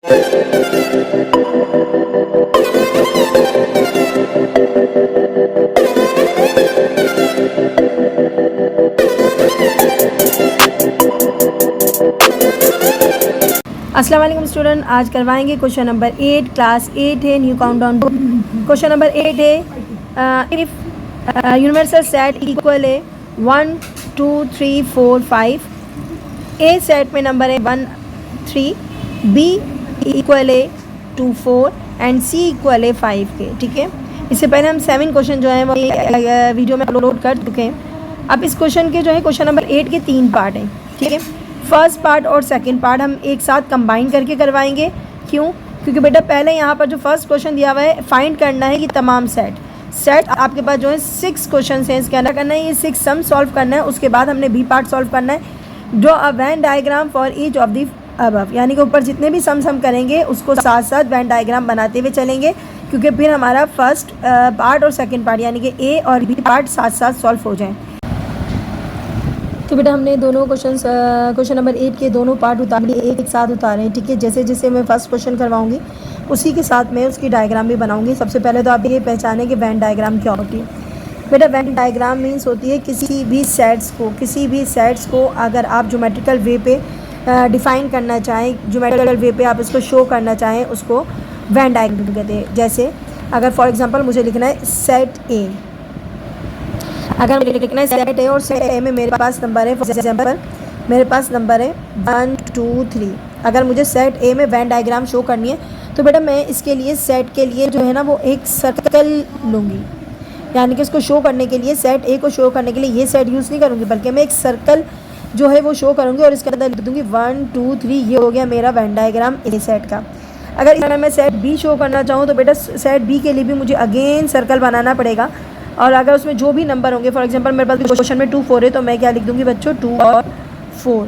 अस्सलाम वालेकुम स्टूडेंट, आज करवाएंगे क्वेश्चन नंबर 8, क्लास 8 है, new countdown book. Question number 8 है, इफ़ यूनिवर्सल सेट इक्वल है 1 2 3 4 5। ए सेट में नंबर है 1 3, बी इक्वल है 2 4 एंड सी इक्वल है 5 के। ठीक है, इससे पहले हम 7 क्वेश्चन जो है वो वीडियो में अपलोड कर चुके हैं। अब इस क्वेश्चन के जो है क्वेश्चन नंबर 8 के 3 पार्ट हैं। ठीक है, फर्स्ट पार्ट और सेकंड पार्ट हम एक साथ कंबाइन करके करवाएंगे। क्यों? क्योंकि बेटा पहले यहाँ पर जो फर्स्ट क्वेश्चन दिया हुआ है फाइंड करना है कि तमाम सेट आपके पास जो है 6 क्वेश्चन हैं, इसके अंदर करना है, ये 6 सम सॉल्व करना है। उसके बाद हमने बी पार्ट सॉल्व करना है, draw a Venn diagram for each of the above, यानी कि ऊपर जितने भी सम करेंगे उसको साथ साथ वेन डायग्राम बनाते हुए चलेंगे, क्योंकि फिर हमारा फर्स्ट पार्ट और सेकेंड पार्ट यानी कि ए और बी पार्ट साथ साथ सॉल्व हो जाएँ। तो बेटा हमने दोनों क्वेश्चन नंबर 8 के दोनों पार्ट उतारे, एक साथ उतारे। ठीक है, जैसे जैसे मैं फर्स्ट क्वेश्चन करवाऊंगी उसी के साथ मैं उसकी डायग्राम भी बनाऊंगी। सबसे पहले तो आप ये पहचानें कि वेन डायग्राम क्या होती है। बेटा वेन डायग्राम मीन्स होती है किसी भी सेट्स को अगर आप ज्योमेट्रिकल वे पे डिफ़ाइन करना चाहें, ज्योमेट्रिकल वे पे आप इसको शो करना चाहें, उसको वेन डायग्राम कहते हैं। जैसे अगर फॉर एग्जाम्पल मुझे लिखना है सेट ए, अगर मुझे लिखना है सेट ए और सेट ए में मेरे पास नंबर है, फॉर एग्जाम्पल मेरे पास नंबर है 1 2 3। अगर मुझे सेट ए में वेन डायग्राम शो करनी है तो बेटा मैं इसके लिए सेट के लिए जो है ना वो एक सर्कल लूँगी, यानी कि इसको शो करने के लिए, सेट ए को शो करने के लिए ये सेट यूज़ नहीं करूँगी, बल्कि मैं एक सर्कल जो है वो शो करूँगी और इसके अंदर लिख दूँगी 1 2 3। ये हो गया मेरा वेन डायग्राम ए सेट का। अगर मैं सेट बी शो करना चाहूँ तो बेटा सेट बी के लिए भी मुझे अगेन सर्कल बनाना पड़ेगा, और अगर उसमें जो भी नंबर होंगे, फॉर एग्जांपल मेरे पास क्वेश्चन में 2 4 है तो मैं क्या लिख दूंगी बच्चों 2 और 4।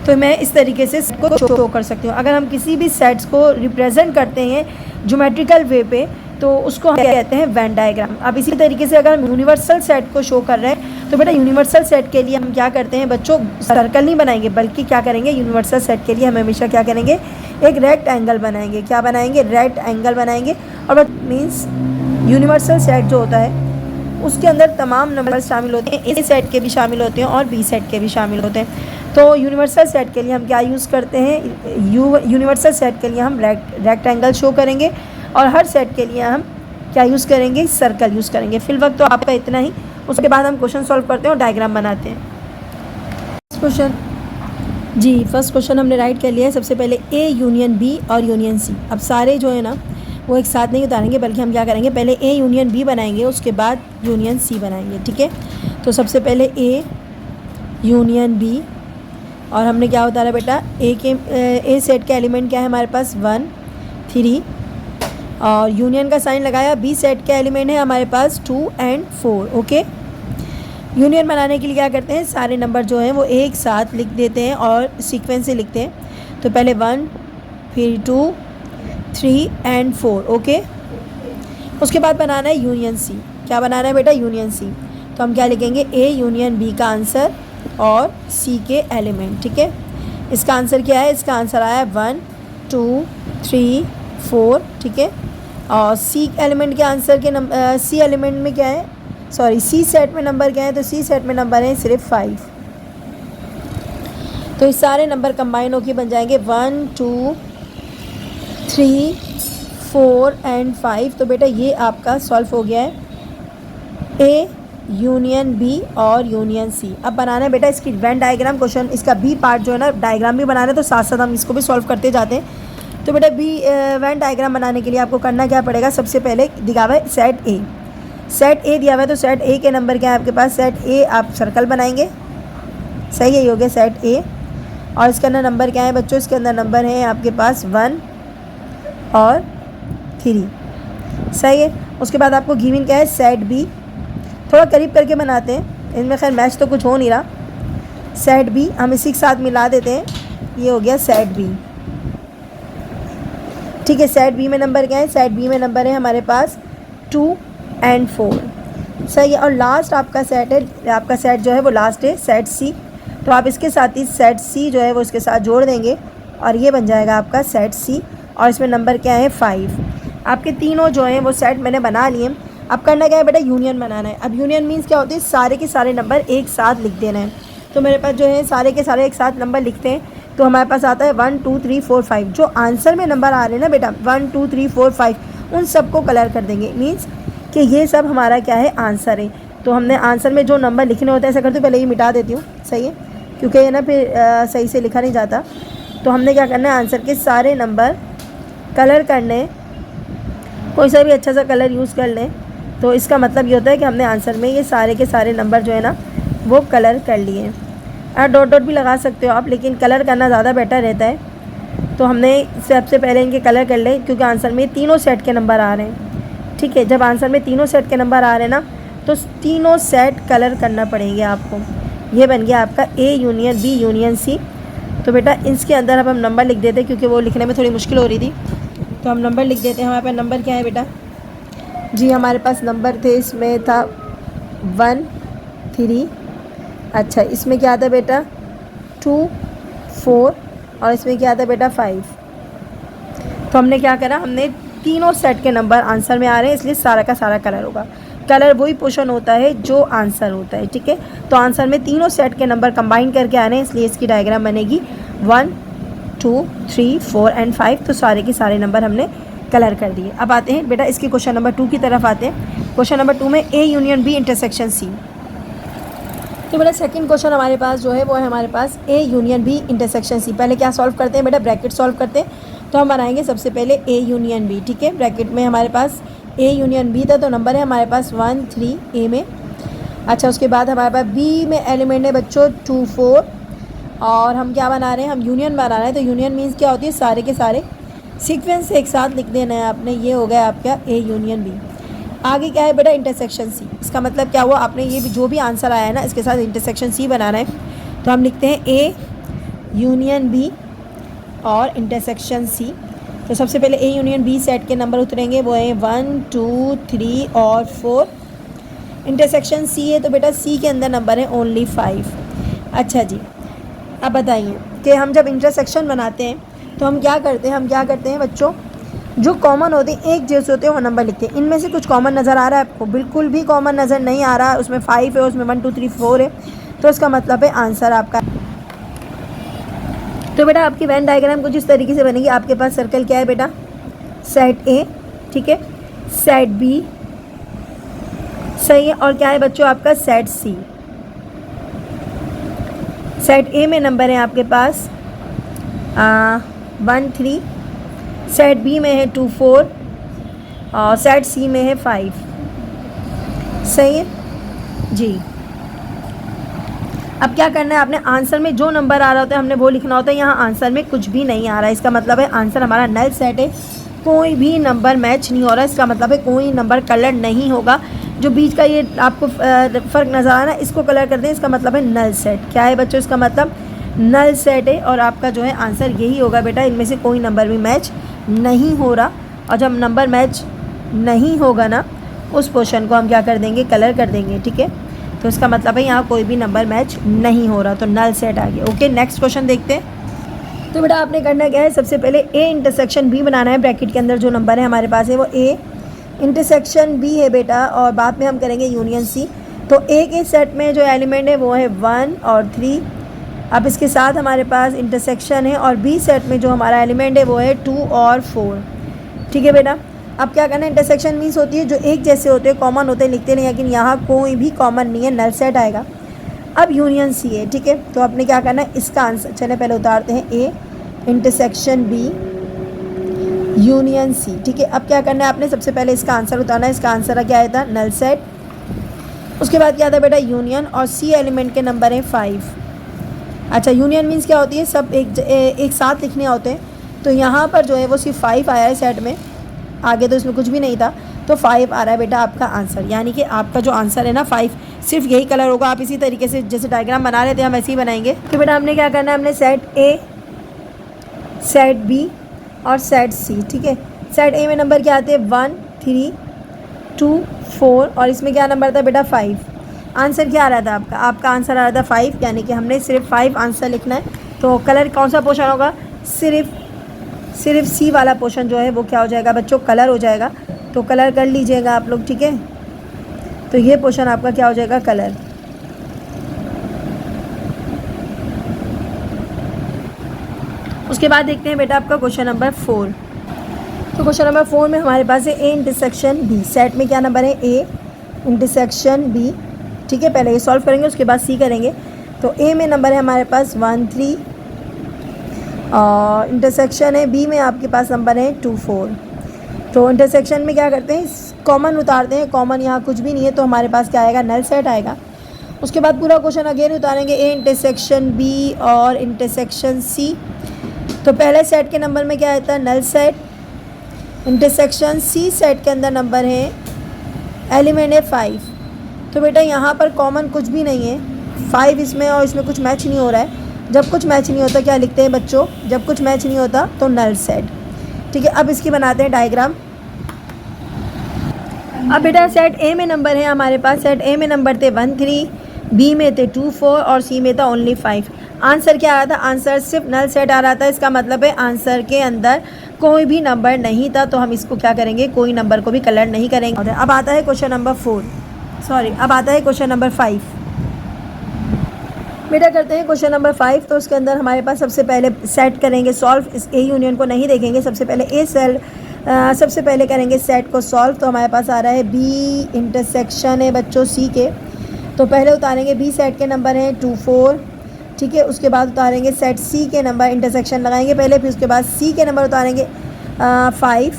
तो मैं इस तरीके से इसको शो कर सकती हूँ। अगर हम किसी भी सेट्स को रिप्रेजेंट करते हैं ज्योमेट्रिकल वे पे तो उसको हम कहते हैं वेन डायग्राम। अब इसी तरीके से अगर हम यूनिवर्सल सेट को शो कर रहे हैं तो बेटा यूनिवर्सल सेट के लिए हम क्या करते हैं बच्चों, सर्कल नहीं बनाएंगे, बल्कि क्या करेंगे, यूनिवर्सल सेट के लिए हम हमेशा क्या करेंगे, एक रेक्ट एंगल बनाएंगे। क्या बनाएंगे? रेक्ट एंगल बनाएंगे। और मीन्स यूनिवर्सल सेट जो होता है उसके अंदर तमाम नंबर शामिल होते हैं, ए सेट के भी शामिल होते हैं और बी सेट के भी शामिल होते हैं। तो यूनिवर्सल सेट के लिए हम क्या यूज़ करते हैं, यूनिवर्सल सेट के लिए हम रेक्टेंगल शो करेंगे, और हर सेट के लिए हम क्या यूज़ करेंगे, सर्कल यूज़ करेंगे। फिल वक्त तो आपका इतना ही, उसके बाद हम क्वेश्चन सॉल्व करते हैं और डायग्राम बनाते हैं। फर्स्ट क्वेश्चन हमने राइट कर लिया है। सबसे पहले ए यूनियन बी और यूनियन सी। अब सारे जो है ना वो एक साथ नहीं उतारेंगे, बल्कि हम क्या करेंगे, पहले ए यूनियन बी बनाएंगे, उसके बाद यूनियन सी बनाएंगे। ठीक है, तो सबसे पहले ए यूनियन बी, और हमने क्या उतारा बेटा, ए सेट का एलिमेंट क्या है हमारे पास 1 3, और यूनियन का साइन लगाया। बी सेट का एलिमेंट है हमारे पास 2 और 4। ओके, यूनियन बनाने के लिए क्या करते हैं, सारे नंबर जो हैं वो एक साथ लिख देते हैं और सीक्वेंस से लिखते हैं। तो पहले 1, फिर 2 3 और 4। ओके, उसके बाद बनाना है यूनियन सी। क्या बनाना है बेटा, यूनियन सी। तो हम क्या लिखेंगे, ए यूनियन बी का आंसर और सी के एलिमेंट। ठीक है, इसका आंसर क्या है, इसका आंसर आया 1 2 3 4। ठीक है, और सी एलिमेंट के आंसर के सी एलिमेंट में क्या है, सॉरी सी सेट में नंबर क्या है, तो सी सेट में नंबर है सिर्फ 5। तो इस सारे नंबर कंबाइन होकर बन जाएंगे 1 2 3 4 और 5। तो बेटा ये आपका सॉल्व हो गया है ए यूनियन बी और यूनियन सी। अब बनाना है बेटा इसकी वेन डायग्राम। क्वेश्चन इसका बी पार्ट जो है ना डायग्राम भी बना रहे हैं, तो साथ साथ हम इसको भी सॉल्व करते जाते हैं। तो बेटा बी वेन डायग्राम बनाने के लिए आपको करना क्या पड़ेगा, सबसे पहले दिखा हुआ है सेट ए। सेट ए दिया हुआ है तो सेट ए के नंबर क्या है आपके पास, सेट ए आप सर्कल बनाएंगे। सही है, ये हो गया सेट ए। और इसके अंदर नंबर क्या है बच्चों, इसके अंदर नंबर है आपके पास 1 और 3। सही है, उसके बाद आपको गिवन क्या है, सेट बी। थोड़ा करीब करके बनाते हैं, इनमें खैर मैच तो कुछ हो नहीं रहा। सेट बी हम इसी के साथ मिला देते हैं, ये हो गया सेट बी। ठीक है, सेट बी में नंबर क्या है, सेट बी में नंबर है हमारे पास 2 और 4। सही है, और लास्ट आपका सेट है, आपका सेट जो है वो लास्ट है सेट सी। तो आप इसके साथ ही सेट सी जो है वो इसके साथ जोड़ देंगे और ये बन जाएगा आपका सेट सी। और इसमें नंबर क्या है 5। आपके तीनों जो हैं वो सेट मैंने बना लिए। अब करना क्या है बेटा, यूनियन बनाना है। अब यूनियन मीन्स क्या होती है, सारे के सारे नंबर एक साथ लिख देना है। तो मेरे पास जो है सारे के सारे एक साथ नंबर लिखते हैं, तो हमारे पास आता है 1 2 3 4 5। जो आंसर में नंबर आ रहे हैं ना बेटा 1 2 3 4 5, उन सबको कलर कर देंगे। मीन्स कि ये सब हमारा क्या है, आंसर है। तो हमने आंसर में जो नंबर लिखने होते हैं, ऐसा करती हूँ पहले ये मिटा देती हूँ, सही है, क्योंकि ये ना फिर सही से लिखा नहीं जाता। तो हमने क्या करना है, आंसर के सारे नंबर कलर करने, कोई सा भी अच्छा सा कलर यूज़ कर लें। तो इसका मतलब ये होता है कि हमने आंसर में ये सारे के सारे नंबर जो है ना वो कलर कर लिए। डॉट डॉट भी लगा सकते हो आप, लेकिन कलर करना ज़्यादा बेटर रहता है। तो हमने सबसे पहले इनके कलर कर ले, क्योंकि आंसर में तीनों सेट के नंबर आ रहे हैं। ठीक है, जब आंसर में तीनों सेट के नंबर आ रहे हैं ना, तो तीनों सेट कलर करना पड़ेंगे आपको। ये बन गया आपका A union B union C. तो बेटा इसके अंदर अब हम नंबर लिख देते हैं, क्योंकि वो लिखने में थोड़ी मुश्किल हो रही थी। तो हम नंबर लिख देते हैं। हमारे पास नंबर क्या है बेटा जी, हमारे पास नंबर थे, इसमें था 1 3, अच्छा इसमें क्या था बेटा 2 4, और इसमें क्या था बेटा 5। तो हमने क्या करा, हमने तीनों सेट के नंबर आंसर में आ रहे हैं, इसलिए सारा का सारा कलर होगा। कलर वही पोर्शन होता है जो आंसर होता है। ठीक है, तो आंसर में तीनों सेट के नंबर कंबाइन करके आ रहे हैं, इसलिए इसकी डायग्राम बनेगी 1 2 3 4 एंड 5। तो सारे के सारे नंबर हमने कलर कर दिए। अब आते हैं बेटा इसके क्वेश्चन नंबर 2 की तरफ आते हैं। क्वेश्चन नंबर 2 में A union B intersection C. तो बेटा सेकंड क्वेश्चन हमारे पास जो है वो है हमारे पास A union B intersection C. पहले क्या सॉल्व करते हैं बेटा, ब्रैकेट सॉल्व करते हैं। तो हम बनाएंगे सबसे पहले ए यूनियन बी। ठीक है, ब्रैकेट में हमारे पास ए यूनियन बी था, तो नंबर है हमारे पास 1 3 ए में। अच्छा उसके बाद हमारे पास बी में एलिमेंट है बच्चों 2 4, और हम क्या बना रहे हैं, हम यूनियन बना रहे हैं। तो यूनियन मीन्स क्या होती है, सारे के सारे सीक्वेंस से एक साथ लिख देना है आपने। ये हो गया आपका ए यूनियन बी। आगे क्या है बेटा, इंटरसेक्शन सी। इसका मतलब क्या हुआ, आपने ये भी जो भी आंसर आया है ना इसके साथ इंटरसेक्शन सी बनाना है। तो हम लिखते हैं ए यूनियन बी और इंटरसेक्शन सी। तो सबसे पहले ए यूनियन बी सेट के नंबर उतरेंगे, वो है 1 2 3 और 4। इंटरसेक्शन सी है, तो बेटा सी के अंदर नंबर है ओनली 5। अच्छा जी, अब बताइए कि हम जब इंटरसेक्शन बनाते हैं तो हम क्या करते हैं बच्चों, जो कॉमन होते हैं एक जैसे होते हैं वो नंबर लिखते हैं। इनमें से कुछ कॉमन नज़र आ रहा है आपको, बिल्कुल भी कॉमन नज़र नहीं आ रहा। उसमें 5 है, उसमें 1 2 3 4 है, तो इसका मतलब है आंसर आपका। तो बेटा आपकी वेन डायग्राम कुछ इस तरीके से बनेगी। आपके पास सर्कल क्या है बेटा, सेट ए, ठीक है, सेट बी, सही है, और क्या है बच्चों आपका सेट सी। सेट ए में नंबर है आपके पास 1 3, सेट बी में है 2 4, और सेट सी में है 5। सही है जी। अब क्या करना है आपने, आंसर में जो नंबर आ रहा होता है हमने वो लिखना होता है। यहाँ आंसर में कुछ भी नहीं आ रहा है, इसका मतलब है आंसर हमारा नल सेट है, कोई भी नंबर मैच नहीं हो रहा है। इसका मतलब है कोई नंबर कलर नहीं होगा। जो बीच का ये आपको फ़र्क नज़र आ रहा है इसको कलर कर दें, इसका मतलब है नल सेट। क्या है बच्चों, इसका मतलब नल सेट है, और आपका जो है आंसर यही होगा बेटा। इनमें से कोई नंबर भी मैच नहीं हो रहा, और जब नंबर मैच नहीं होगा ना उस पोर्शन को हम क्या कर देंगे, कलर कर देंगे। ठीक है, तो इसका मतलब है यहाँ कोई भी नंबर मैच नहीं हो रहा, तो नल सेट आ गया। ओके, नेक्स्ट क्वेश्चन देखते हैं। तो बेटा आपने करना क्या है, सबसे पहले ए इंटरसेक्शन बी बनाना है। ब्रैकेट के अंदर जो नंबर है हमारे पास है वो ए इंटरसेक्शन बी है बेटा, और बाद में हम करेंगे यूनियन सी। तो ए के सेट में जो एलिमेंट है वो है 1 और 3। अब इसके साथ हमारे पास इंटरसेक्शन है, और बी सेट में जो हमारा एलिमेंट है वो है 2 और 4। ठीक है बेटा, अब क्या करना है, इंटरसेक्शन मीन्स होती है जो एक जैसे होते हैं, कॉमन होते हैं, लिखते नहीं, लेकिन यहाँ कोई भी कॉमन नहीं है, नल सेट आएगा। अब यूनियन सी है, ठीक है, तो आपने क्या करना है, इसका आंसर चले पहले उतारते हैं, A intersection B union C. ठीक है, अब क्या करना है आपने, सबसे पहले इसका आंसर उतारना है। इसका आंसर क्या आया था, नल सेट। उसके बाद क्या था बेटा, यूनियन, और सी एलिमेंट के नंबर हैं 5। अच्छा, यूनियन मीन्स क्या होती है, सब एक साथ लिखने होते हैं। तो यहाँ पर जो है वो सिर्फ 5 आया है सेट में, आगे तो इसमें कुछ भी नहीं था, तो 5 आ रहा है बेटा आपका आंसर। यानी कि आपका जो आंसर है ना 5, सिर्फ यही कलर होगा। आप इसी तरीके से जैसे डायग्राम बना रहे थे हम ऐसे ही बनाएंगे। तो बेटा हमने क्या करना है, हमने सेट ए, सेट बी और सेट सी। ठीक है, सेट ए में नंबर क्या आते हैं, 1 3 2 4, और इसमें क्या नंबर था बेटा 5। आंसर क्या आ रहा था आपका, आपका आंसर आ रहा था 5, यानी कि हमने सिर्फ 5 आंसर लिखना है। तो कलर कौन सा पोर्शन होगा, सिर्फ सिर्फ सी वाला पोर्शन जो है वो क्या हो जाएगा बच्चों, कलर हो जाएगा। तो कलर कर लीजिएगा आप लोग, ठीक है। तो ये पोर्शन आपका क्या हो जाएगा, कलर। उसके बाद देखते हैं बेटा आपका क्वेश्चन नंबर 4। तो क्वेश्चन नंबर 4 में हमारे पास है ए इंटरसेक्शन बी। सेट में क्या नंबर है, ए इंटरसेक्शन बी, ठीक है। पहले ये सॉल्व करेंगे, उसके बाद सी करेंगे। तो ए में नंबर है हमारे पास 1 3 और इंटरसेक्शन है बी में आपके पास नंबर है 2 4। तो इंटरसेक्शन में क्या करते हैं, कॉमन उतारते हैं। कॉमन यहाँ कुछ भी नहीं है तो हमारे पास क्या आएगा, नल सेट आएगा। उसके बाद पूरा क्वेश्चन अगेन उतारेंगे, ए इंटरसेक्शन बी और इंटरसेक्शन सी। तो पहले सेट के नंबर में क्या आता है, null set. Intersection C set के अंदर नंबर है, एलिमेंट है 5। तो बेटा यहाँ पर कॉमन कुछ भी नहीं है, 5 इसमें और इसमें कुछ मैच नहीं हो रहा है। जब कुछ मैच नहीं होता क्या लिखते हैं बच्चों, जब कुछ मैच नहीं होता तो नल सेट, ठीक है। अब इसकी बनाते हैं डायग्राम। अब बेटा सेट ए में नंबर है हमारे पास, सेट ए में नंबर थे 1 3, बी में थे 2 4 और सी में था ओनली 5। आंसर क्या आ रहा था, आंसर सिर्फ नल सेट आ रहा था। इसका मतलब है आंसर के अंदर कोई भी नंबर नहीं था, तो हम इसको क्या करेंगे, कोई नंबर को भी कलर नहीं करेंगे। अब आता है क्वेश्चन नंबर 4, सॉरी अब आता है क्वेश्चन नंबर 5। बेटा करते हैं क्वेश्चन नंबर 5। तो उसके अंदर हमारे पास सबसे पहले सेट करेंगे सॉल्व, इस ए यूनियन को नहीं देखेंगे। सबसे पहले ए सेल सबसे पहले करेंगे सेट को सॉल्व। तो हमारे पास आ रहा है बी इंटरसेक्शन है बच्चों सी के। तो पहले उतारेंगे बी सेट के नंबर हैं 2 4, ठीक है। उसके बाद उतारेंगे सेट सी के नंबर, इंटरसेक्शन लगाएंगे पहले, फिर उसके बाद सी के नंबर उतारेंगे 5।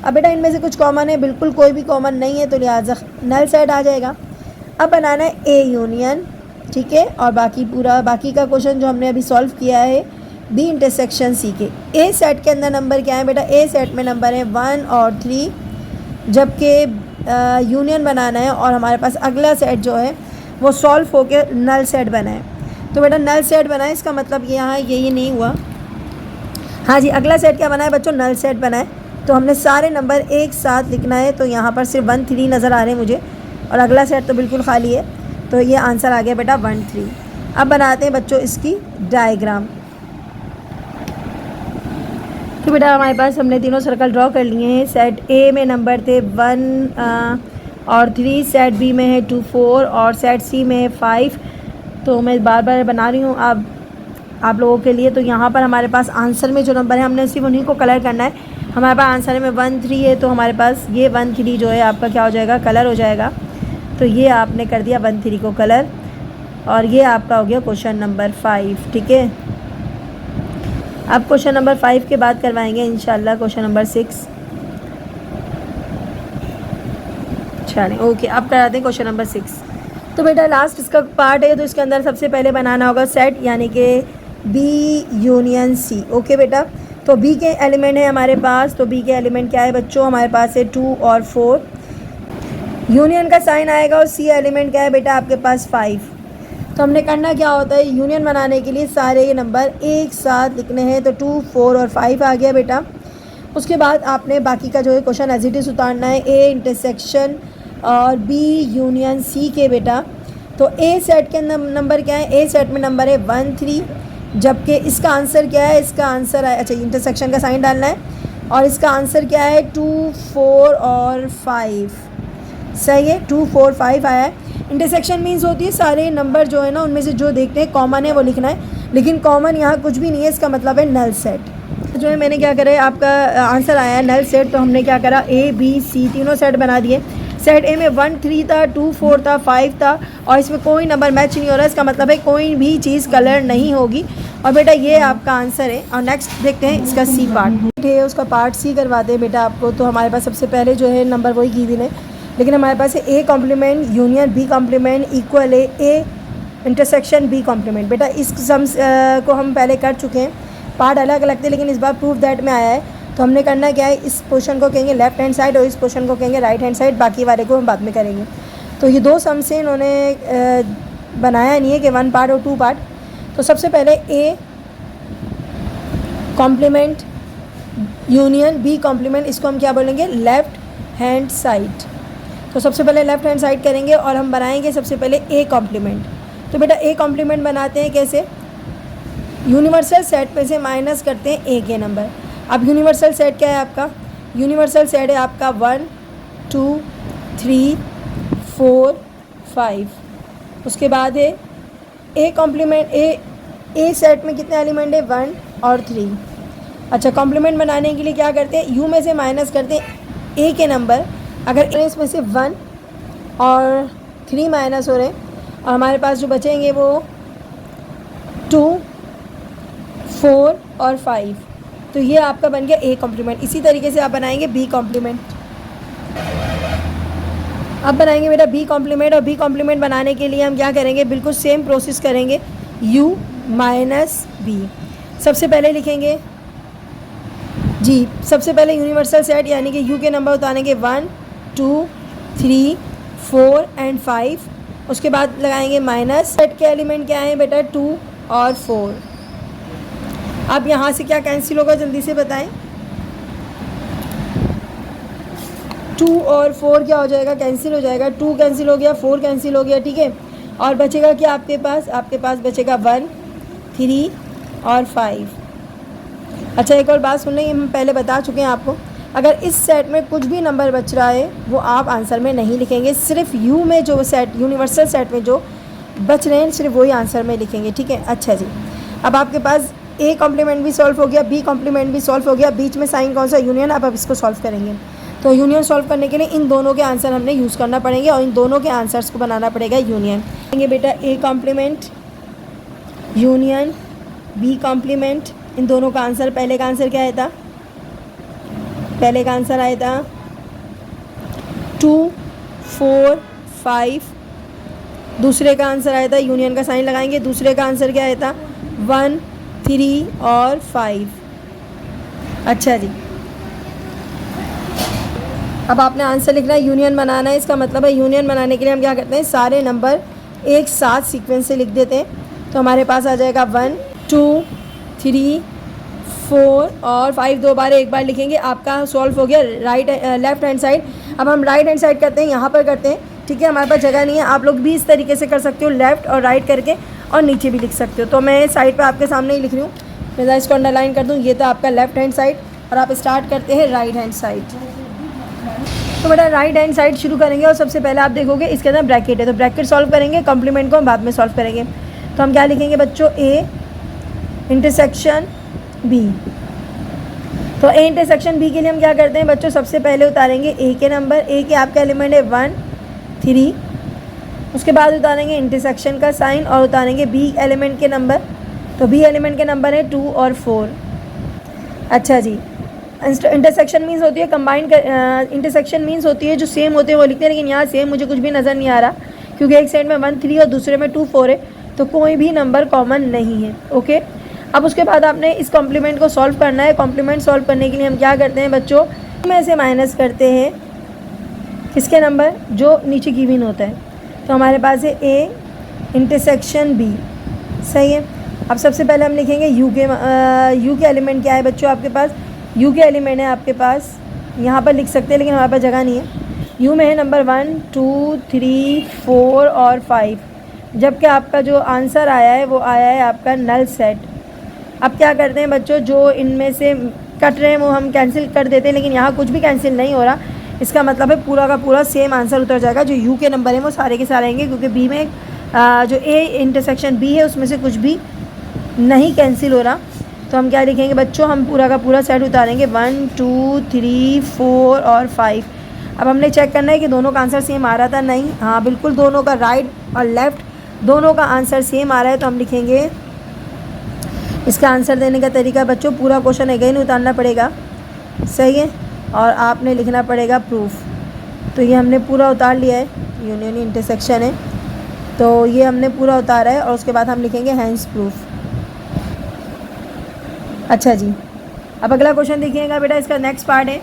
अब बेटा इनमें से कुछ कॉमन है, बिल्कुल कोई भी कॉमन नहीं है, तो लिहाजा नल सेट आ जाएगा। अब बनाना है ए यूनियन, ठीक है। और बाकी का क्वेश्चन जो हमने अभी सॉल्व किया है बी इंटरसेक्शन सी के। ए सेट के अंदर नंबर क्या है बेटा, ए सेट में नंबर है 1 और 3, जबकि यूनियन बनाना है और हमारे पास अगला सेट जो है वो सॉल्व होकर नल सेट बना है। तो बेटा नल सेट बना है, इसका मतलब कि यहाँ ये नहीं हुआ। हाँ जी, अगला सेट क्या बना है बच्चों, नल सेट बना है। तो हमने सारे नंबर एक साथ लिखना है। तो यहाँ पर सिर्फ 1 3 नज़र आ रहे हैं मुझे और अगला सेट तो बिल्कुल खाली है। तो ये आंसर आ गया बेटा 1 3। अब बनाते हैं बच्चों इसकी डायग्राम। तो बेटा हमारे पास हमने तीनों सर्कल ड्रॉ कर लिए हैं। सेट ए में नंबर थे 1 और 3, सेट बी में है 2 4 और सेट सी में है 5। तो मैं बार बार बना रही हूँ आप लोगों के लिए। तो यहाँ पर हमारे पास आंसर में जो नंबर है हमने सिर्फ उन्हीं को कलर करना है। हमारे पास आंसर में 1 3 है, तो हमारे पास ये 1 3 जो है आपका क्या हो जाएगा, कलर हो जाएगा। तो ये आपने कर दिया 1 3 को कलर और ये आपका हो गया क्वेश्चन नंबर 5, ठीक है। अब क्वेश्चन नंबर 5 के बाद करवाएंगे इंशाल्लाह क्वेश्चन नंबर 6। चलिए ओके, अब कराते हैं क्वेश्चन नंबर 6। तो बेटा लास्ट इसका पार्ट है, तो इसके अंदर सबसे पहले बनाना होगा सेट, यानी कि बी यूनियन सी। ओके बेटा, तो बी के एलिमेंट है हमारे पास। तो बी के एलिमेंट क्या है बच्चों, हमारे पास है 2 और 4। यूनियन का साइन आएगा और सी एलिमेंट क्या है बेटा आपके पास 5। तो हमने करना क्या होता है, यूनियन बनाने के लिए सारे ये नंबर एक साथ लिखने हैं। तो 2 4 और 5 आ गया बेटा। उसके बाद आपने बाकी का जो है क्वेश्चन एज इट इज़ उतारना है, ए इंटरसेक्शन और बी यूनियन सी के बेटा। तो ए सेट के नंबर क्या है, ए सेट में नंबर है 1 3, जबकि इसका आंसर क्या है, इसका आंसर है, अच्छा इंटरसेक्शन का साइन डालना है और इसका आंसर क्या है 2 4 और 5। सही है, 2 4 5 आया है। इंटरसेक्शन मीन्स होती है सारे नंबर जो है ना उनमें से जो देखते हैं कॉमन है वो लिखना है, लेकिन कॉमन यहाँ कुछ भी नहीं है, इसका मतलब है नल सेट। जो है मैंने क्या करा है, आपका आंसर आया है नल सेट। तो हमने क्या करा, ए बी सी तीनों सेट बना दिए। सेट ए में 1 3 था, 2 4 था, 5 था और इसमें कोई नंबर मैच नहीं हो रहा है, इसका मतलब है कोई भी चीज़ कलर नहीं होगी। और बेटा ये आपका आंसर है। और नेक्स्ट देखते हैं इसका सी पार्ट है, उसका पार्ट सी करवाते हैं बेटा आपको। तो हमारे पास सबसे पहले जो है नंबर वही की दिन है, लेकिन हमारे पास है A complement union B complement equal है ए इंटरसेक्शन बी कॉम्प्लीमेंट। बेटा इस सम्स को हम पहले कर चुके हैं, पार्ट अलग अलग थे, लेकिन इस बार प्रूफ दैट में आया है। तो हमने करना क्या है, इस पोर्शन को कहेंगे लेफ्ट हैंड साइड और इस पोर्शन को कहेंगे राइट हैंड साइड, बाकी वाले को हम बाद में करेंगे। तो ये दो सम से इन्होंने बनाया नहीं है कि 1 पार्ट और 2 पार्ट। तो सबसे पहले A complement union B complement, इसको हम क्या बोलेंगे, लेफ़्ट हैंड साइड। तो सबसे पहले लेफ़्ट हैंड साइड करेंगे और हम बनाएंगे सबसे पहले ए कॉम्प्लीमेंट। तो बेटा ए कॉम्प्लीमेंट बनाते हैं कैसे, यूनिवर्सल सेट पे से माइनस करते हैं ए के नंबर। अब यूनिवर्सल सेट क्या है आपका? यूनिवर्सल सेट है आपका 1 2 3 4 5। उसके बाद है ए कॉम्प्लीमेंट, ए सेट में कितने एलिमेंट है? 1 और 3। अच्छा, कॉम्प्लीमेंट बनाने के लिए क्या करते हैं? यू में से माइनस करते हैं ए के नंबर। अगर इसमें से 1 और 3 माइनस हो रहे हैं और हमारे पास जो बचेंगे वो 2 4 और 5, तो ये आपका बन गया ए कॉम्प्लीमेंट। इसी तरीके से आप बनाएंगे बी कॉम्प्लीमेंट। अब बनाएंगे बेटा बी कॉम्प्लीमेंट, और बी कॉम्प्लीमेंट बनाने के लिए हम क्या करेंगे? बिल्कुल सेम प्रोसेस करेंगे, u माइनस बी। सबसे पहले लिखेंगे जी, सबसे पहले यूनिवर्सल सेट यानी कि u के नंबर उतारेंगे 1 2 3 4 एंड 5। उसके बाद लगाएंगे माइनस। सेट के एलिमेंट क्या हैं बेटा? 2 और 4। अब यहाँ से क्या कैंसिल होगा जल्दी से बताएं? 2 और 4 क्या हो जाएगा? कैंसिल हो जाएगा। 2 कैंसिल हो गया, 4 कैंसिल हो गया, ठीक है। और बचेगा क्या आपके पास? आपके पास बचेगा 1 3 और 5। अच्छा, एक और बात सुन लें, हम पहले बता चुके हैं आपको, अगर इस सेट में कुछ भी नंबर बच रहा है वो आप आंसर में नहीं लिखेंगे, सिर्फ यू में जो सेट, यूनिवर्सल सेट में जो बच रहे हैं सिर्फ वही आंसर में लिखेंगे, ठीक है। अच्छा जी, अब आपके पास ए कॉम्प्लीमेंट भी सॉल्व हो गया, बी कॉम्प्लीमेंट भी सॉल्व हो गया, बीच में साइन कौन सा? यूनियन। अब इसको सॉल्व करेंगे, तो यूनियन सॉल्व करने के लिए इन दोनों के आंसर हमने यूज़ करना पड़ेंगे और इन दोनों के आंसर्स को बनाना पड़ेगा यूनियन। करेंगे बेटा A complement union B complement. इन दोनों का आंसर, पहले का आंसर क्या आया था? पहले का आंसर आया था 2 4 5। दूसरे का आंसर आया था, यूनियन का साइन लगाएंगे, दूसरे का आंसर क्या आया था? 1 3 और 5। अच्छा जी, अब आपने आंसर लिखना है, यूनियन बनाना है। इसका मतलब है यूनियन बनाने के लिए हम क्या करते हैं? सारे नंबर एक साथ सीक्वेंस से लिख देते हैं। तो हमारे पास आ जाएगा 1 2 3 4 और 5 दो बार, एक बार लिखेंगे। आपका सॉल्व हो गया लेफ्ट हैंड साइड। अब हम राइट हैंड साइड करते हैं, यहाँ पर करते हैं, ठीक है। हमारे पास जगह नहीं है, आप लोग भी इस तरीके से कर सकते हो, लेफ़्ट और राइट करके, और नीचे भी लिख सकते हो। तो मैं साइड पर आपके सामने ही लिख रही हूँ, मैं इसको अंडरलाइन कर दूँ। ये तो आपका लेफ्ट हैंड साइड, और आप स्टार्ट करते हैं राइट हैंड साइड। तो बेटा राइट हैंड साइड शुरू करेंगे, और सबसे पहले आप देखोगे इसके अंदर ब्रैकेट है, तो ब्रैकेट सॉल्व करेंगे, कॉम्प्लीमेंट को हम बाद में सॉल्व करेंगे। तो हम क्या लिखेंगे बच्चों? A intersection B. तो ए इंटरसेक्शन बी के लिए हम क्या करते हैं बच्चों? सबसे पहले उतारेंगे ए के नंबर। ए के आपका एलिमेंट है 1 3। उसके बाद उतारेंगे इंटरसेक्शन का साइन और उतारेंगे बी एलिमेंट के नंबर। तो बी एलिमेंट के नंबर है 2 और 4। अच्छा जी, इंटरसेक्शन मीन्स होती है कंबाइंड, इंटरसेक्शन मीन्स होती है जो सेम होते हैं वो लिखते हैं, लेकिन यहाँ सेम मुझे कुछ भी नज़र नहीं आ रहा, क्योंकि एक साइड में 1 3 और दूसरे में 2 4 है, तो कोई भी नंबर कॉमन नहीं है। ओके, अब उसके बाद आपने इस कॉम्प्लीमेंट को सॉल्व करना है। कॉम्प्लीमेंट सॉल्व करने के लिए हम क्या करते हैं बच्चों? में से माइनस करते हैं किसके नंबर? जो नीचे गिवन होता है। तो हमारे पास है ए इंटरसेक्शन बी, सही है। अब सबसे पहले हम लिखेंगे यू के एलिमेंट क्या है बच्चों? आपके पास यू के एलिमेंट है आपके पास, यहाँ पर लिख सकते हैं लेकिन हमारे पास जगह नहीं है। यू में है नंबर 1 2 3 4 और 5, जबकि आपका जो आंसर आया है वो आया है आपका नल सेट। अब क्या करते हैं बच्चों? जो इनमें से कट रहे हैं वो हम कैंसिल कर देते हैं, लेकिन यहाँ कुछ भी कैंसिल नहीं हो रहा। इसका मतलब है पूरा का पूरा सेम आंसर उतर जाएगा। जो यू के नंबर हैं वो सारे के सारे आएंगे, क्योंकि बी में जो ए इंटरसेक्शन बी है उसमें से कुछ भी नहीं कैंसिल हो रहा। तो हम क्या लिखेंगे बच्चों? हम पूरा का पूरा सेट उतारेंगे 1 2 3 4 और 5। अब हमने चेक करना है कि दोनों का आंसर सेम आ रहा था। नहीं, हाँ बिल्कुल दोनों का, राइट और लेफ़्ट दोनों का आंसर सेम आ रहा है। तो हम लिखेंगे, इसका आंसर देने का तरीका बच्चों, पूरा क्वेश्चन अगेन उतारना पड़ेगा, सही है, और आपने लिखना पड़ेगा प्रूफ। तो ये हमने पूरा उतार लिया है, यूनियन इंटरसेक्शन है, तो ये हमने पूरा उतारा है, और उसके बाद हम लिखेंगे हैंस प्रूफ। अच्छा जी, अब अगला क्वेश्चन देखिएगा बेटा, इसका नेक्स्ट पार्ट है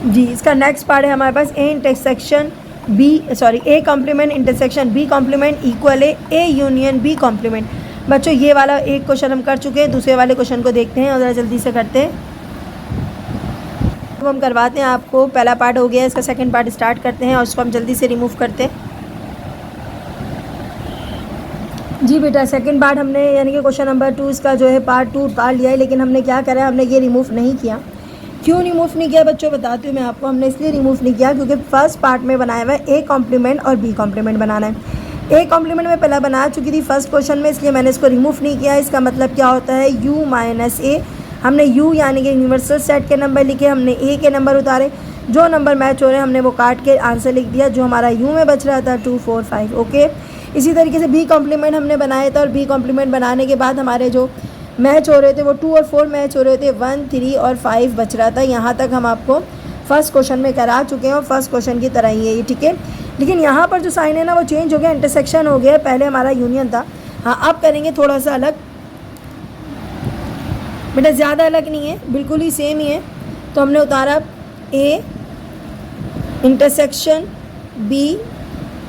जी, इसका नेक्स्ट पार्ट है हमारे पास A intersection A complement intersection B complement equal A union B complement. बच्चों ये वाला एक क्वेश्चन हम कर चुके हैं, दूसरे वाले क्वेश्चन को देखते हैं और ज़रा जल्दी से करते हैं। अब हम करवाते हैं आपको, पहला पार्ट हो गया, इसका सेकंड पार्ट स्टार्ट करते हैं और उसको हम जल्दी से रिमूव करते हैं जी बेटा, सेकंड पार्ट हमने यानी कि क्वेश्चन नंबर 2 इसका जो है पार्ट 2 उतार लिया है, लेकिन हमने क्या करा है, हमने ये रिमूव नहीं किया। क्यों रिमूव नहीं किया बच्चों, बताती हूँ मैं आपको। हमने इसलिए रिमूव नहीं किया क्योंकि फर्स्ट पार्ट में बनाया हुआ है ए कॉम्प्लीमेंट और बी कॉम्प्लीमेंट बनाना है। ए कॉम्प्लीमेंट में पहले बना चुकी थी फर्स्ट क्वेश्चन में, इसलिए मैंने इसको रिमूव नहीं किया। इसका मतलब क्या होता है, u माइनस ए। हमने u यानी कि यूनिवर्सल सेट के नंबर लिखे, हमने ए के नंबर उतारे, जो नंबर मैच हो रहे हैं हमने वो काट के आंसर लिख दिया। जो हमारा u में बच रहा था 2 4 5। ओके, इसी तरीके से बी कॉम्प्लीमेंट हमने बनाए थे, और बी कॉम्प्लीमेंट बनाने के बाद हमारे जो मैच हो रहे थे वो 2 और 4 मैच हो रहे थे, 1 3 और 5 बच रहा था। यहाँ तक हम आपको फर्स्ट क्वेश्चन में करा चुके हैं और फर्स्ट क्वेश्चन की तरह ही है ये, ठीक है। लेकिन यहाँ पर जो साइन है ना वो चेंज हो गया, इंटरसेक्शन हो गया। पहले हमारा यूनियन था, हाँ अब करेंगे थोड़ा सा अलग बेटा, ज़्यादा अलग नहीं है, बिल्कुल ही सेम ही है। तो हमने उतारा ए इंटरसेक्शन बी,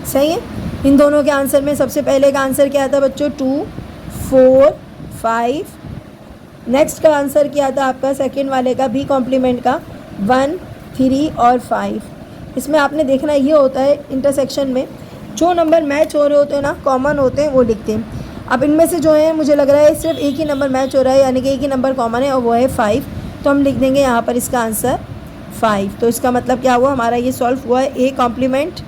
सही है। इन दोनों के आंसर में सबसे पहले का आंसर क्या था बच्चों, 2 4 5। नेक्स्ट का आंसर क्या था आपका सेकंड वाले का बी कॉम्प्लीमेंट का, 1 3 और 5। इसमें आपने देखना ये होता है इंटरसेक्शन में जो नंबर मैच हो रहे होते हैं ना, कॉमन होते हैं, वो लिखते हैं। अब इनमें से जो है मुझे लग रहा है सिर्फ एक ही नंबर मैच हो रहा है, यानी कि एक ही नंबर कॉमन है और वो है 5। तो हम लिख देंगे यहाँ पर इसका आंसर 5। तो इसका मतलब क्या हुआ, हमारा ये सॉल्व हुआ है A complement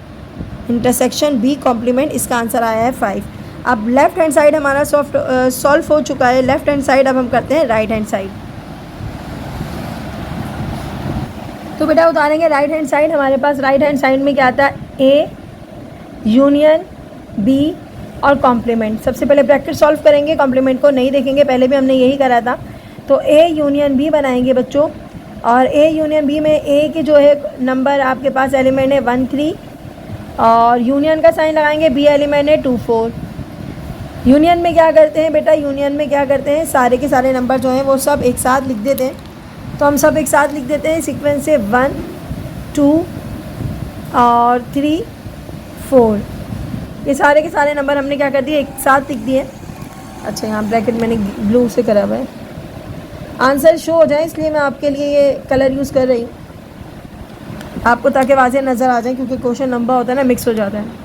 intersection B complement, इसका आंसर आया है 5। अब लेफ्ट हैंड साइड हमारा सॉल्व हो चुका है। लेफ्ट हैंड साइड अब हम करते हैं राइट हैंड साइड। तो बेटा उतारेंगे राइट हैंड साइड। हमारे पास राइट हैंड साइड में क्या आता है, ए यूनियन बी और कॉम्प्लीमेंट। सबसे पहले ब्रैकेट सॉल्व करेंगे, कॉम्प्लीमेंट को नहीं देखेंगे, पहले भी हमने यही करा था। तो ए यूनियन बी बनाएंगे बच्चों, और ए यूनियन बी में ए के जो है नंबर आपके पास एलिमेंट है 1 3, और यूनियन का साइन लगाएंगे, बी एलिमेंट है 2 4। यूनियन में क्या करते हैं बेटा, यूनियन में क्या करते हैं, सारे के सारे नंबर जो हैं वो सब एक साथ लिख देते हैं। तो हम सब एक साथ लिख देते हैं सीक्वेंस से 1 2 और 3 4। ये सारे के सारे नंबर हमने क्या कर दिए, एक साथ लिख दिए। अच्छा, यहाँ ब्रैकेट मैंने ब्लू से करा हुआ है, आंसर शो हो जाए इसलिए मैं आपके लिए ये कलर यूज़ कर रही हूँ आपको, ताकि वाज़े नज़र आ जाए, क्योंकि क्वेश्चन लंबा होता है ना, मिक्स हो जाता है।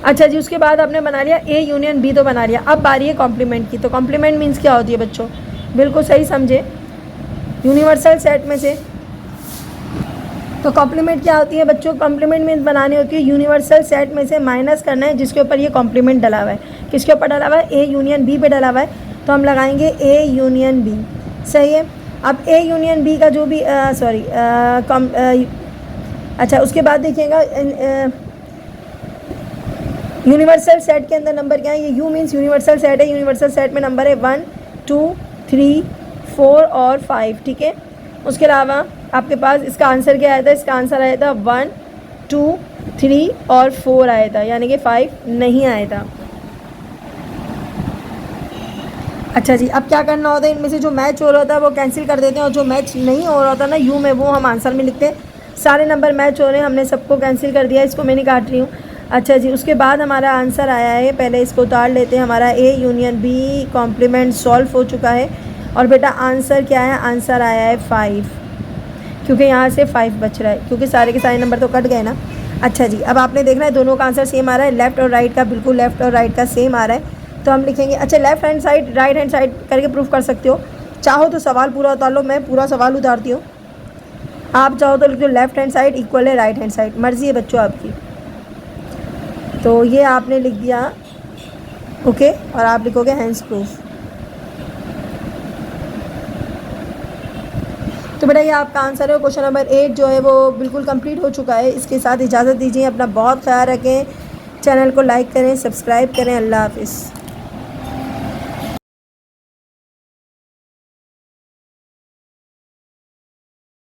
अच्छा जी, उसके बाद आपने बना लिया ए यूनियन बी तो बना लिया। अब बारी है कॉम्प्लीमेंट की। तो कॉम्प्लीमेंट मीन्स क्या होती है बच्चों, बिल्कुल सही समझे, यूनिवर्सल सेट में से। तो कॉम्प्लीमेंट क्या होती है बच्चों, कॉम्प्लीमेंट मीन्स बनानी होती है यूनिवर्सल सेट में से माइनस करना है जिसके ऊपर ये कॉम्प्लीमेंट डला हुआ है। किसके ऊपर डला हुआ है, ए यूनियन बी पे डला हुआ है। तो हम लगाएंगे ए यूनियन बी, सही है। अब ए यूनियन बी का जो भी अच्छा, उसके बाद देखिएगा यूनिवर्सल सेट के अंदर नंबर क्या है, ये यू मीन्स यूनिवर्सल सेट है। यूनिवर्सल सेट में नंबर है 1 2 3 4 और 5, ठीक है। उसके अलावा आपके पास इसका आंसर क्या आया था, इसका आंसर आया था 1 2 3 और 4 आया था, यानी कि 5 नहीं आया था। अच्छा जी, अब क्या करना होता है, इनमें से जो मैच हो रहा था वो कैंसिल कर देते हैं, और जो मैच नहीं हो रहा था ना यू में, वो हम आंसर में लिखते हैं। सारे नंबर मैच हो रहे हैं, हमने सबको कैंसिल कर दिया, इसको मैं नहीं काट रही हूँ। अच्छा जी, उसके बाद हमारा आंसर आया है, पहले इसको उतार लेते हैं। हमारा A union B complement solve हो चुका है, और बेटा आंसर क्या है, आंसर आया है 5, क्योंकि यहाँ से 5 बच रहा है, क्योंकि सारे के सारे नंबर तो कट गए ना। अच्छा जी, अब आपने देखना है दोनों का आंसर सेम आ रहा है, लेफ़्ट और राइट का, बिल्कुल लेफ़्ट और राइट का सेम आ रहा है। तो हम लिखेंगे, अच्छा left hand side right hand side करके प्रूफ कर सकते हो, चाहो तो सवाल पूरा उतार लो, मैं पूरा सवाल उतारती हूँ। आप चाहो तो लिख दो लेफ़्ट हैंड साइड इक्वल है राइट हैंड साइड, मर्ज़ी है बच्चों आपकी। तो ये आपने लिख दिया, ओके, और आप लिखोगे हैंड्स प्रूफ। तो बेटा ये आपका आंसर है। क्वेश्चन नंबर 8 जो है वो बिल्कुल कंप्लीट हो चुका है। इसके साथ इजाज़त दीजिए, अपना बहुत ख्याल रखें, चैनल को लाइक करें, सब्सक्राइब करें। अल्लाह हाफिज़।